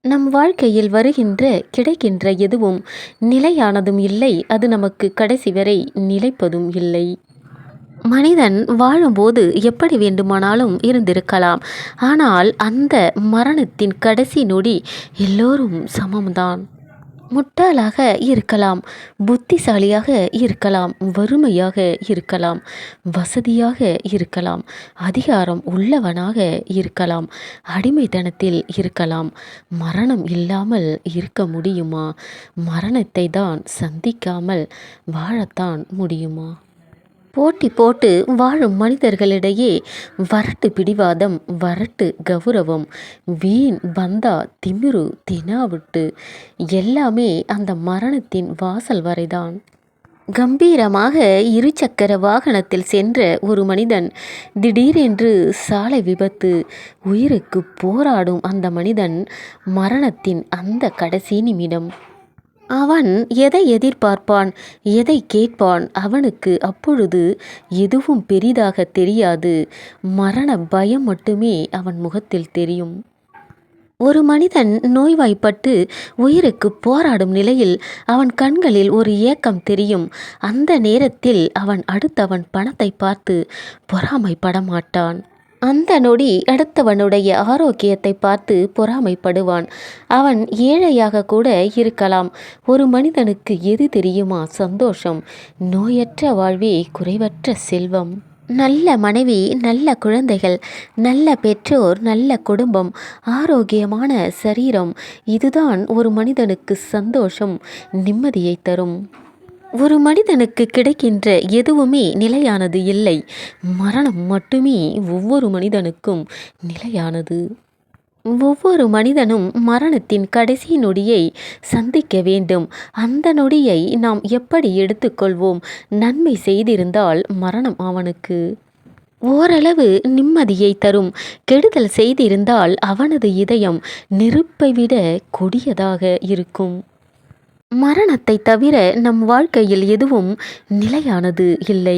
நம் வாழ்க்கையில் வருகின்ற கிடைக்கின்ற எதுவும் நிலையானதும் இல்லை, அது நமக்கு கடைசி வரை நிலைப்பதும் இல்லை. மனிதன் வாழும்போது எப்படி வேண்டுமானாலும் இருந்திருக்கலாம். ஆனால் அந்த மரணத்தின் கடைசி நொடி எல்லோரும் சமம்தான். முட்டாளாக இருக்கலாம், புத்திசாலியாக இருக்கலாம், வறுமையாக இருக்கலாம், வசதியாக இருக்கலாம், அதிகாரம் உள்ளவனாக இருக்கலாம், அடிமைத்தனத்தில் இருக்கலாம். மரணம் இல்லாமல் இருக்க முடியுமா? மரணத்தை தான் சந்திக்காமல் வாழத்தான் முடியுமா? போட்டி போட்டு வாழும் மனிதர்களிடையே வரட்டு பிடிவாதம், வரட்டு கௌரவம், வீண் பந்தா, திமிரு, தினாவிட்டு எல்லாமே அந்த மரணத்தின் வாசல் வரைதான். கம்பீரமாக இருசக்கர வாகனத்தில் சென்ற ஒரு மனிதன் திடீரென்று சாலை விபத்து, உயிருக்கு போராடும் அந்த மனிதன் மரணத்தின் அந்த கடைசி நிமிடம். அவன் எதை எதிர்பார்ப்பான், எதை கேட்பான்? அவனுக்கு அப்பொழுது எதுவும் பெரிதாக தெரியாது. மரண பயம் மட்டுமே அவன் முகத்தில் தெரியும். ஒரு மனிதன் நோய்வாய்ப்பட்டு உயிருக்கு போராடும் நிலையில் அவன் கண்களில் ஒரு ஏக்கம் தெரியும். அந்த நேரத்தில் அவன் அடுத்தவன் பணத்தை பார்த்து பொறாமைப்பட மாட்டான். அந்த நொடி அடுத்தவனுடைய ஆரோக்கியத்தை பார்த்து பொறாமைப்படுவான். அவன் ஏழையாக கூட இருக்கலாம். ஒரு மனிதனுக்கு எது தெரியுமா சந்தோஷம்? நோயற்ற வாழ்வே குறைவற்ற செல்வம். நல்ல மனைவி, நல்ல குழந்தைகள், நல்ல பெற்றோர், நல்ல குடும்பம், ஆரோக்கியமான சரீரம், இதுதான் ஒரு மனிதனுக்கு சந்தோஷம், நிம்மதியை தரும். ஒரு மனிதனுக்கு கிடைக்கின்ற எதுவுமே நிலையானது இல்லை. மரணம் மட்டுமே ஒவ்வொரு மனிதனுக்கும் நிலையானது. ஒவ்வொரு மனிதனும் மரணத்தின் கடைசி நொடியை சந்திக்க வேண்டும். அந்த நொடியை நாம் எப்படி எடுத்துக்கொள்வோம்? நன்மை செய்திருந்தால் மரணம் அவனுக்கு ஓரளவு நிம்மதியை தரும். கெடுதல் செய்திருந்தால் அவனது இதயம் நெருப்பை விட கொடியதாக இருக்கும். மரணத்தை தவிர நம் வாழ்க்கையில் எதுவும் நிலையானது இல்லை.